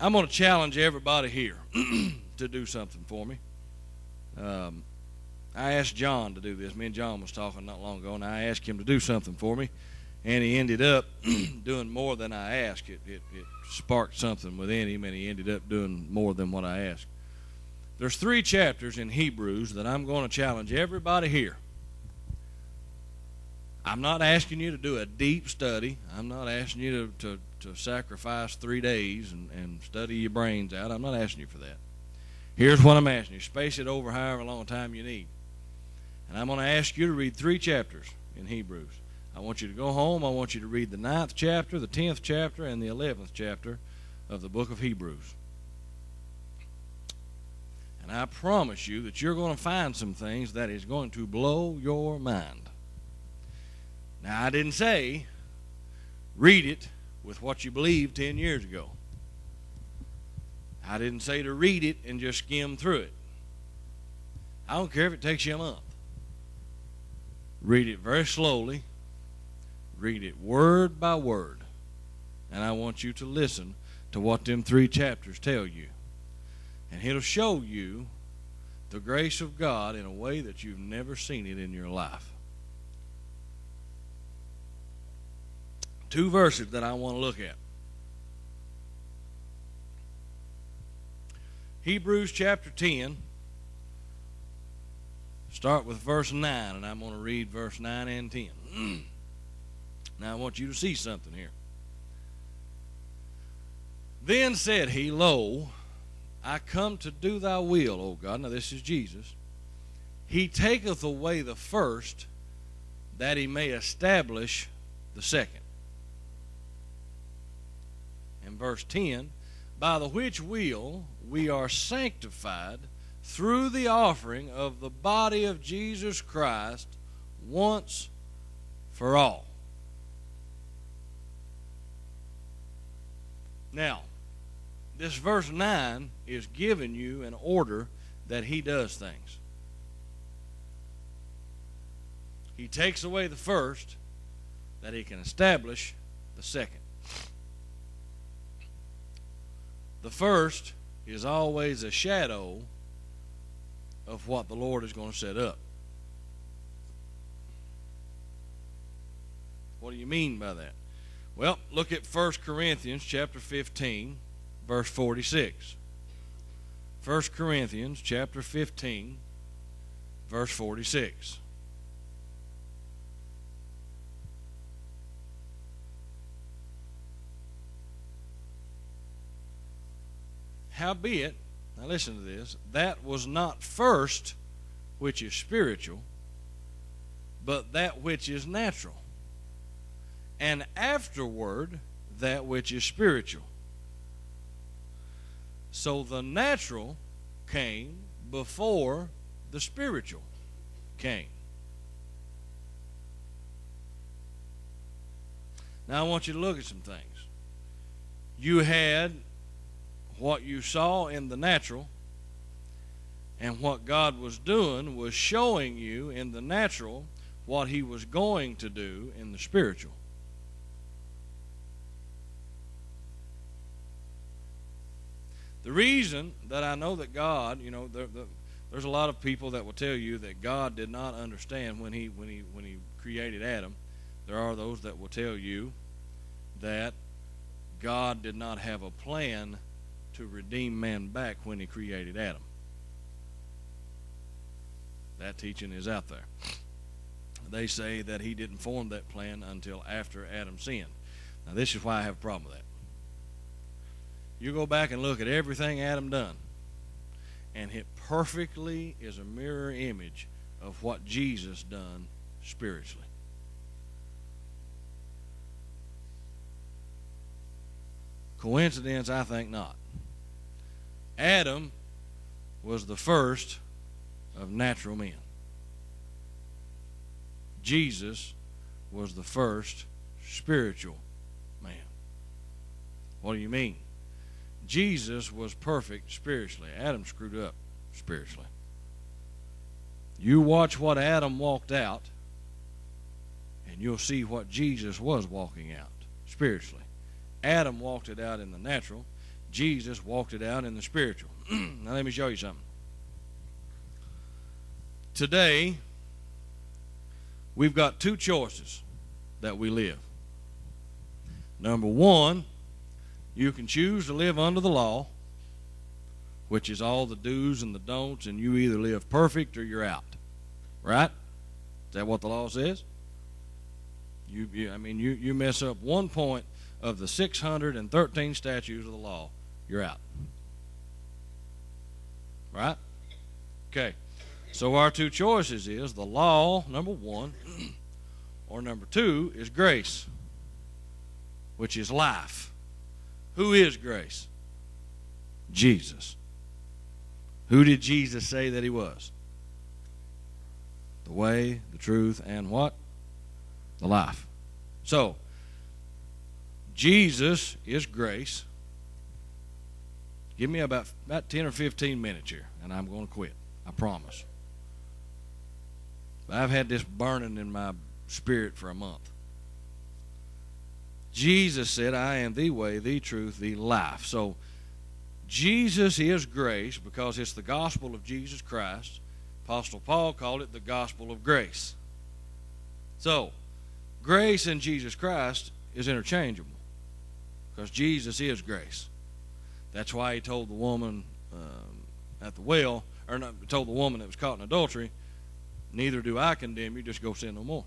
I'm going to challenge everybody here to do something for me. I asked John to do this. Me and John was talking not long ago, and I asked him to do something for me, and he ended up doing more than I asked. It sparked something within him, and he ended up doing more than what I asked. There's 3 chapters in Hebrews that I'm going to challenge everybody here. I'm not asking you to do a deep study. I'm not asking you to sacrifice 3 days and study your brains out. I'm not asking you for that. Here's what I'm asking you. Space it over however long time you need. And I'm going to ask you to read 3 chapters in Hebrews. I want you to go home. I want you to read the 9th chapter, the 10th chapter, and the 11th chapter of the book of Hebrews. And I promise you that you're going to find some things that is going to blow your mind. Now, I didn't say read it with what you believed 10 years ago. I didn't say to read it and just skim through it. I don't care if it takes you a month. Read it very slowly. Read it word by word. And I want you to listen to what them 3 chapters tell you. And it'll show you the grace of God in a way that you've never seen it in your life. 2 verses that I want to look at. Hebrews chapter 10. Start with verse 9, and I'm going to read verse 9 and 10. Now I want you to see something here. Then said he, Lo, I come to do thy will, O God. Now this is Jesus. He taketh away the first, that he may establish the second. In verse 10, by the which will we are sanctified through the offering of the body of Jesus Christ once for all. Now, this verse 9 is giving you an order that he does things. He takes away the first, that he can establish the second. The first is always a shadow of what the Lord is going to set up. What do you mean by that? Well, look at 1 Corinthians chapter 15, verse 46. 1 Corinthians chapter 15, verse 46. Howbeit, now listen to this, that was not first which is spiritual, but that which is natural, and afterward that which is spiritual. So the natural came before the spiritual came. Now I want you to look at some things. You had what you saw in the natural, and what God was doing was showing you in the natural what he was going to do in the spiritual. The reason that I know that God, there's a lot of people that will tell you that God did not understand when he created Adam. There are those that will tell you that God did not have a plan to redeem man back when he created Adam. That teaching is out there. They say that he didn't form that plan until after Adam sinned. Now this is why I have a problem with that. You go back and look at everything Adam done, and it perfectly is a mirror image of what Jesus done spiritually. Coincidence? I think not. Adam was the first of natural men. Jesus was the first spiritual man. What do you mean? Jesus was perfect spiritually. Adam screwed up spiritually. You watch what Adam walked out, and you'll see what Jesus was walking out spiritually. Adam walked it out in the natural. Jesus walked it out in the spiritual. Now let me show you something. Today, we've got two choices that we live. Number one, you can choose to live under the law, which is all the do's and the don'ts, and you either live perfect or you're out. Right? Is that what the law says? You mess up one point of the 613 statutes of the law, you're out. Right? Okay. So our two choices is the law, number one, or number two is grace, which is life. Who is grace? Jesus. Who did Jesus say that he was? The way, the truth, and what? The life. So, Jesus is grace. Give me about 10 or 15 minutes here, and I'm going to quit. I promise. But I've had this burning in my spirit for a month. Jesus said, I am the way, the truth, the life. So, Jesus is grace because it's the gospel of Jesus Christ. Apostle Paul called it the gospel of grace. So, grace and Jesus Christ is interchangeable because Jesus is grace. That's why he told the woman at the well, or not, told the woman that was caught in adultery, neither do I condemn you, just go sin no more.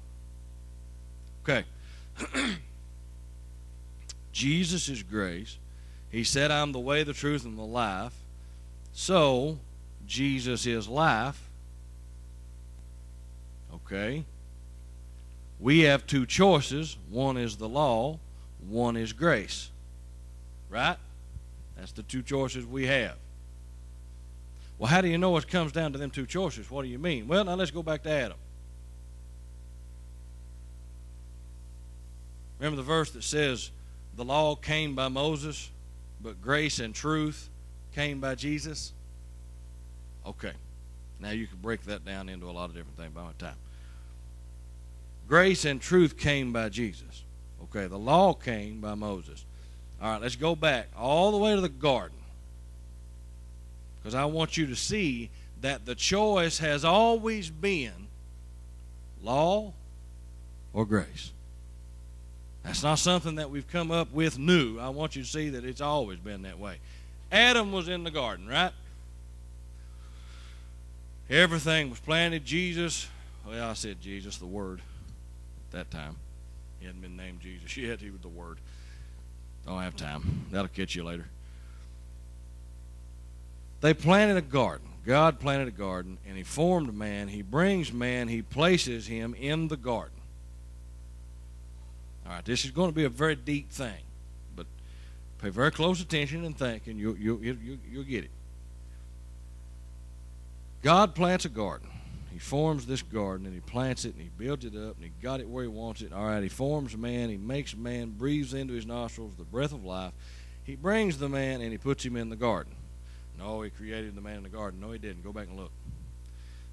Okay. Jesus is grace. He said, I'm the way, the truth, and the life. So, Jesus is life. Okay. We have two choices. One is the law. One is grace. Right? That's the two choices we have. Well, how do you know it comes down to them two choices? What do you mean? Well, now let's go back to Adam. Remember the verse that says, the law came by Moses, but grace and truth came by Jesus? Okay. Now you can break that down into a lot of different things by my time. Grace and truth came by Jesus. Okay, the law came by Moses. All right, let's go back all the way to the garden. Because I want you to see that the choice has always been law or grace. That's not something that we've come up with new. I want you to see that it's always been that way. Adam was in the garden, right? Everything was planted. Jesus, well, I said Jesus, the Word, at that time. He hadn't been named Jesus yet. He was the Word. Don't have time. That'll catch you later. They planted a garden. God planted a garden, and he formed man. He brings man. He places him in the garden. All right, this is going to be a very deep thing, but pay very close attention and think, and you'll get it. God plants a garden. He forms this garden, and he plants it, and he builds it up, and he got it where he wants it. All right, he forms man. He makes man, breathes into his nostrils the breath of life. He brings the man, and he puts him in the garden. No, he created the man in the garden. No, he didn't. Go back and look.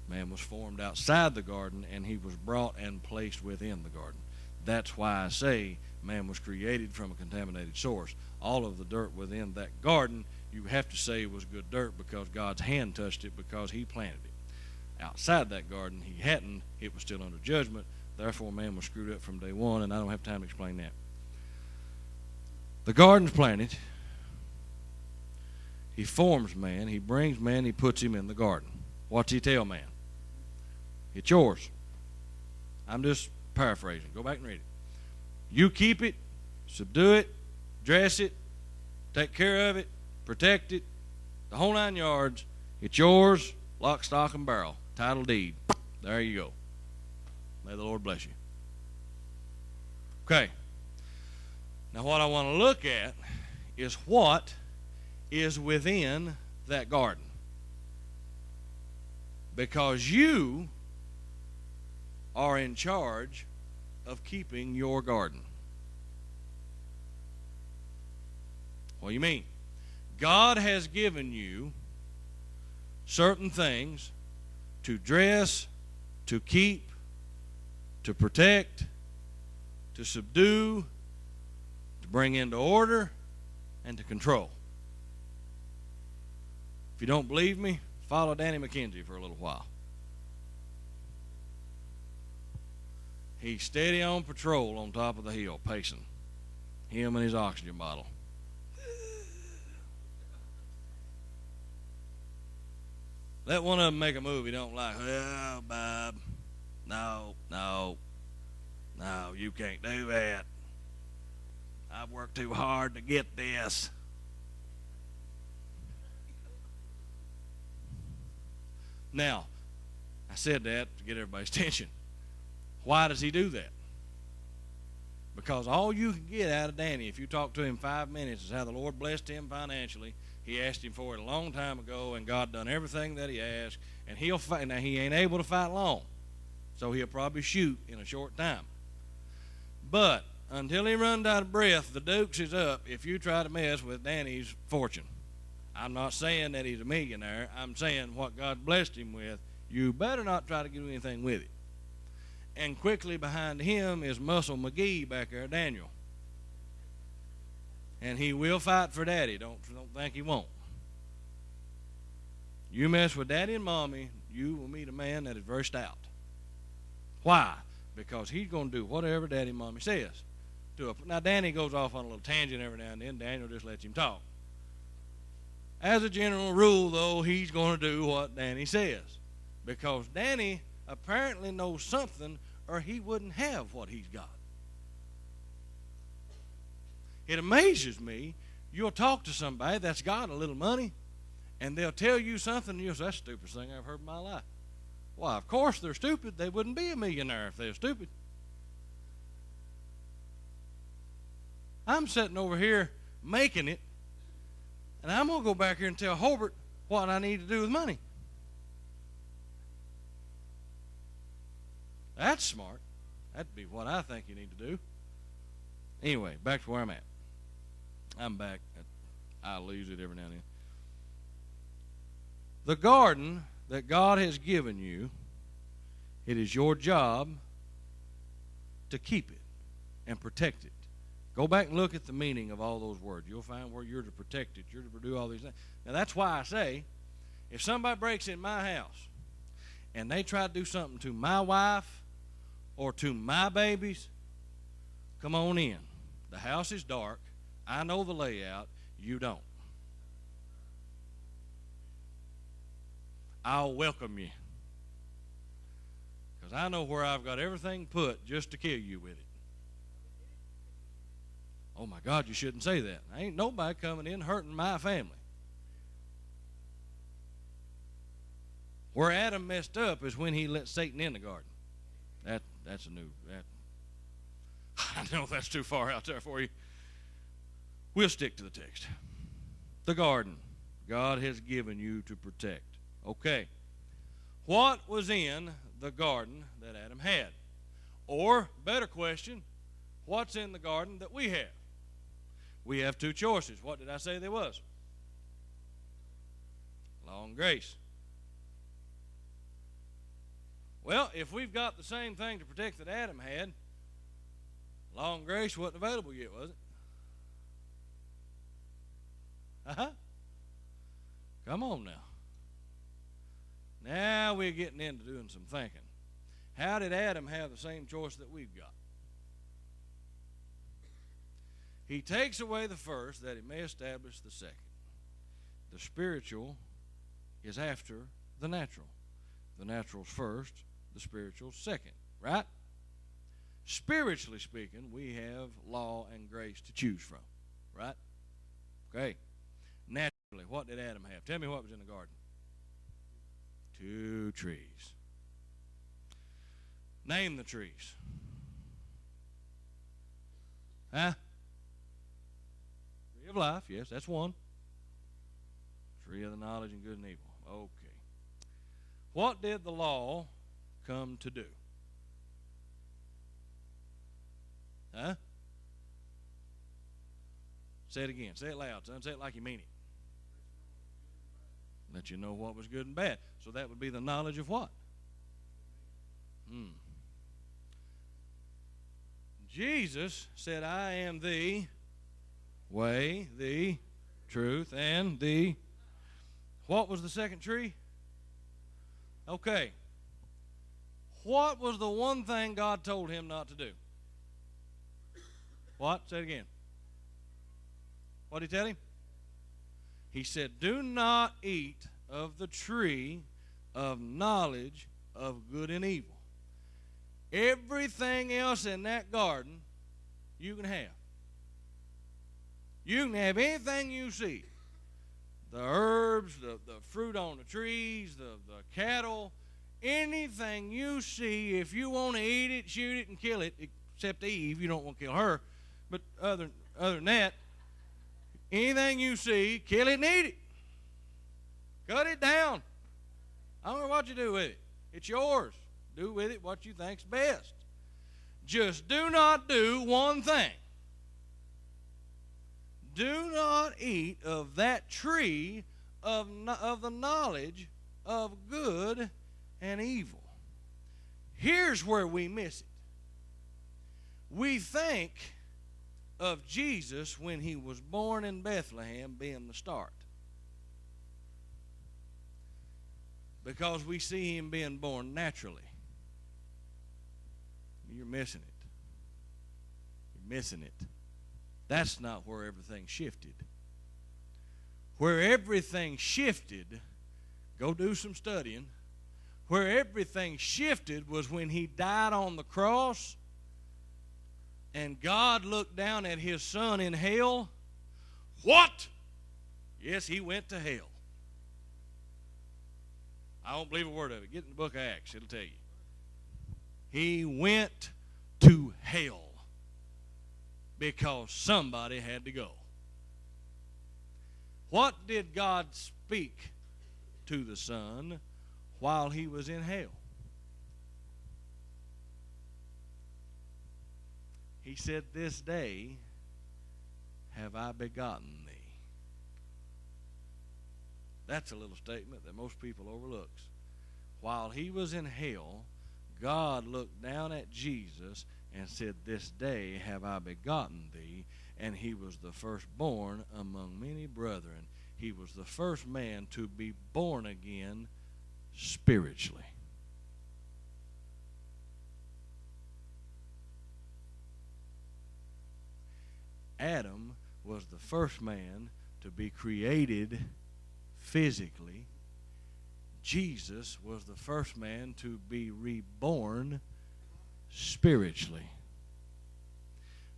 Man was formed outside the garden, and he was brought and placed within the garden. That's why I say man was created from a contaminated source. All of the dirt within that garden, you have to say was good dirt because God's hand touched it because he planted it. Outside that garden, he hadn't. It was still under judgment. Therefore, man was screwed up from day one, and I don't have time to explain that. The garden's planted. He forms man. He brings man. He puts him in the garden. What's he tell man? It's yours. I'm just paraphrasing. Go back and read it. You keep it, subdue it, dress it, take care of it, protect it, the whole 9 yards. It's yours, lock, stock, and barrel. Title deed. There you go. May the Lord bless you. Okay. Now what I want to look at is what is within that garden. Because you are in charge of keeping your garden. What do you mean? God has given you certain things to dress, to keep, to protect, to subdue, to bring into order, and to control. If you don't believe me, follow Danny McKenzie for a little while. He's steady on patrol on top of the hill, pacing. Him and his oxygen bottle. Let one of them make a move he don't like. Oh, Bob, no, you can't do that. I've worked too hard to get this. Now, I said that to get everybody's attention. Why does he do that? Because all you can get out of Danny, if you talk to him 5 minutes, is how the Lord blessed him financially. He asked him for it a long time ago, and God done everything that he asked, and he'll fight. Now, he ain't able to fight long, so he'll probably shoot in a short time. But until he runs out of breath, the Dukes is up if you try to mess with Danny's fortune. I'm not saying that he's a millionaire. I'm saying what God blessed him with, you better not try to do anything with it. And quickly behind him is Muscle McGee back there, Daniel. And he will fight for Daddy. Don't think he won't. You mess with Daddy and Mommy, you will meet a man that is very stout. Why? Because he's going to do whatever Daddy and Mommy says. Now, Danny goes off on a little tangent every now and then. Daniel just lets him talk. As a general rule, though, he's going to do what Danny says. Because Danny apparently knows something, or he wouldn't have what he's got. It amazes me, you'll talk to somebody that's got a little money, and they'll tell you something, and you'll say, that's the stupidest thing I've heard in my life. Why, of course they're stupid. They wouldn't be a millionaire if they were stupid. I'm sitting over here making it, and I'm going to go back here and tell Hobart what I need to do with money. That's smart. That'd be what I think you need to do. Anyway, back to where I'm at. I'm back. I lose it every now and then. The garden that God has given you, it is your job to keep it and protect it. Go back and look at the meaning of all those words. You'll find where you're to protect it. You're to do all these things. Now, that's why I say, if somebody breaks in my house and they try to do something to my wife or to my babies, come on in. The house is dark. I know the layout. You don't. I'll welcome you. Because I know where I've got everything put just to kill you with it. Oh, my God, you shouldn't say that. Ain't nobody coming in hurting my family. Where Adam messed up is when he let Satan in the garden. That's a new... I know that's too far out there for you. We'll stick to the text. The garden God has given you to protect. Okay. What was in the garden that Adam had? Or, better question, what's in the garden that we have? We have two choices. What did I say there was? Law and grace. Well, if we've got the same thing to protect that Adam had, law and grace wasn't available yet, was it? Come on now. Now we're getting into doing some thinking. How did Adam have the same choice that we've got? He takes away the first that he may establish the second. The spiritual is after the natural. The natural's first, the spiritual's second, right? Spiritually speaking, we have law and grace to choose from, right? Okay. Naturally, what did Adam have? Tell me what was in the garden. 2 trees. Name the trees. Huh? Tree of life, yes, that's one. Tree of the knowledge of good and evil. Okay. What did the law come to do? Huh? Say it again. Say it loud, son. Say it like you mean it. Let you know what was good and bad. So that would be the knowledge of what? Jesus said, I am the way, the truth, and the... What was the second tree? Okay. What was the one thing God told him not to do? What? Say it again. What did he tell him? He said, do not eat of the tree of knowledge of good and evil. Everything else in that garden you can have. You can have anything you see. The herbs, the fruit on the trees, the cattle, anything you see. If you want to eat it, shoot it, and kill it, except Eve, you don't want to kill her. But other than that, anything you see, kill it and eat it. Cut it down. I don't know what you do with it. It's yours. Do with it what you think's best. Just do not do one thing. Do not eat of that tree of the knowledge of good and evil. Here's where we miss it. We think of Jesus when he was born in Bethlehem being the start, because we see him being born naturally. You're missing it. You're missing it. That's not where everything shifted. Where everything shifted, go do some studying. Where everything shifted was when he died on the cross and God looked down at his son in hell. What? Yes, he went to hell. I don't believe a word of it. Get in the book of Acts, it'll tell you. He went to hell because somebody had to go. What did God speak to the Son while he was in hell? He said, this day have I begotten thee. That's a little statement that most people overlooks. While he was in hell, God looked down at Jesus and said, this day have I begotten thee. And he was the firstborn among many brethren. He was the first man to be born again spiritually. Adam was the first man to be created physically. Jesus was the first man to be reborn spiritually.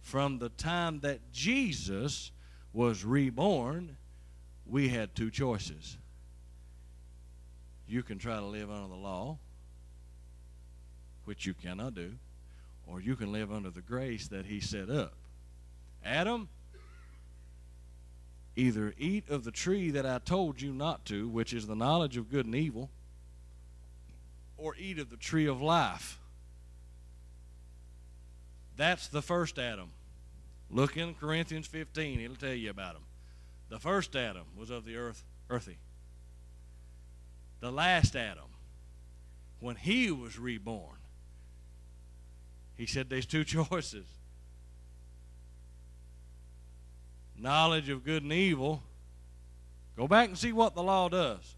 From the time that Jesus was reborn, we had two choices. You can try to live under the law, which you cannot do, or you can live under the grace that he set up. Adam, either eat of the tree that I told you not to, which is the knowledge of good and evil, or eat of the tree of life. That's the first Adam. Look in Corinthians 15. It'll tell you about him. The first Adam was of the earthy. The last Adam, when he was reborn, he said there's two choices. Knowledge of good and evil. Go back and see what the law does.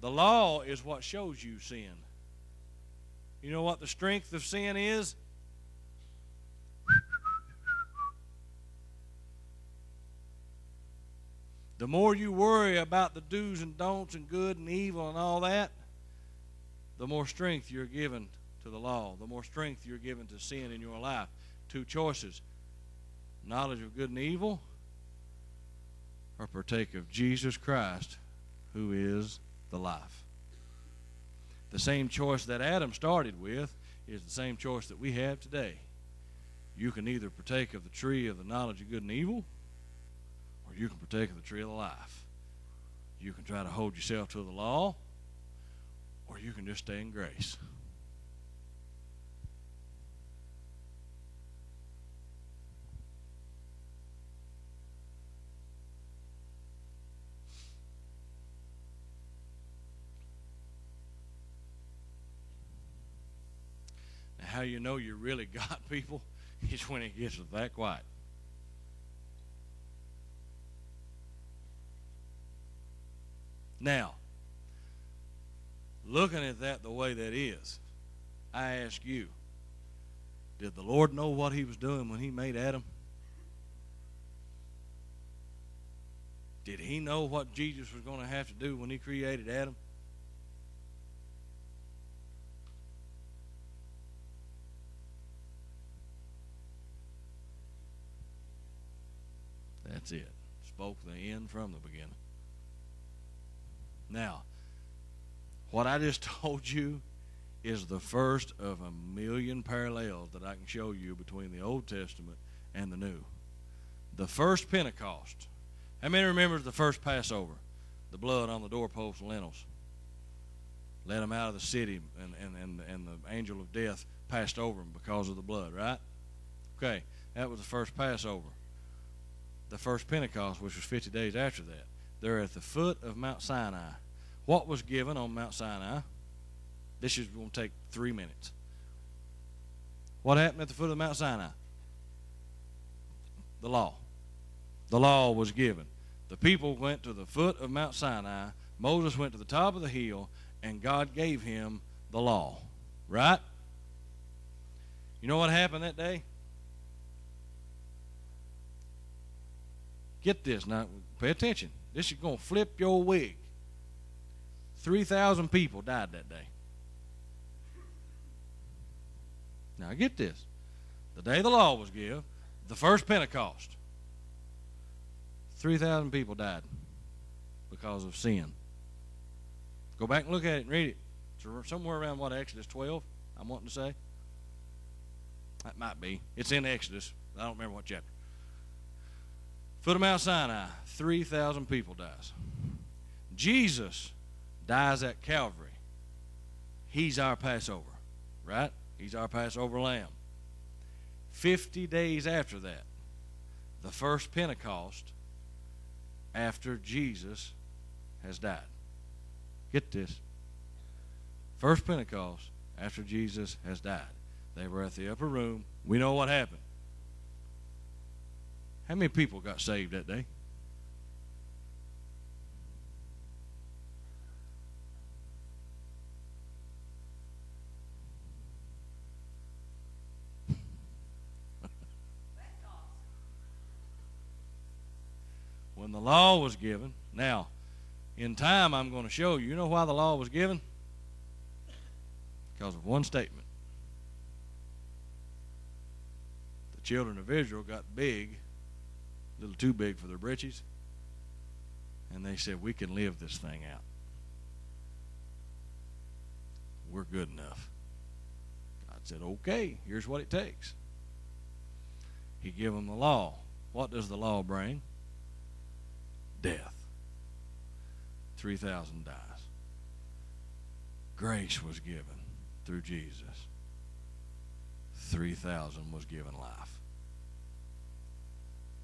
The law is what shows you sin. You know what the strength of sin is? The more you worry about the do's and don'ts and good and evil and all that, the more strength you're given to the law, the more strength you're given to sin in your life. Two choices: knowledge of good and evil, or partake of Jesus Christ, who is the life. The same choice that Adam started with is the same choice that we have today. You can either partake of the tree of the knowledge of good and evil, or you can partake of the tree of the life. You can try to hold yourself to the law, or you can just stay in grace. Now, how you know you really got people is when it gets that quiet. Now, looking at that the way that is, I ask you, did the Lord know what he was doing when he made Adam? Did he know what Jesus was going to have to do when he created Adam? That's it. Spoke the end from the beginning. Now, what I just told you is the first of a million parallels that I can show you between the Old Testament and the New. The first Pentecost. How many remembers the first Passover? The blood on the doorposts and lintels. Let them out of the city, and the angel of death passed over them because of the blood, right? Okay, that was the first Passover. The first Pentecost, which was 50 days after that. They're at the foot of Mount Sinai. What was given on Mount Sinai? This is going to take 3 minutes. What happened at the foot of Mount Sinai? The law. The law was given. The people went to the foot of Mount Sinai. Moses went to the top of the hill, and God gave him the law. Right? You know what happened that day? Get this. Now, pay attention. This is going to flip your wig. 3,000 people died that day. Now, get this. The day the law was given, the first Pentecost, 3,000 people died because of sin. Go back and look at it and read it. It's somewhere around, Exodus 12, I'm wanting to say? That might be. It's in Exodus. I don't remember what chapter. Foot of Mount Sinai, 3,000 people dies. Jesus dies at Calvary. He's our Passover, right? He's our Passover lamb. 50 days after that, the first Pentecost after Jesus has died. Get this. First Pentecost after Jesus has died. They were at the upper room. We know what happened. How many people got saved that day? When the law was given, now, in time I'm going to show you. You know why the law was given? Because of one statement. The children of Israel got big, a little too big for their britches, and they said, we can live this thing out. We're good enough. God said, okay, here's what it takes. He gave them the law. What does the law bring? Death. 3,000 dies. Grace was given through Jesus. 3,000 was given life.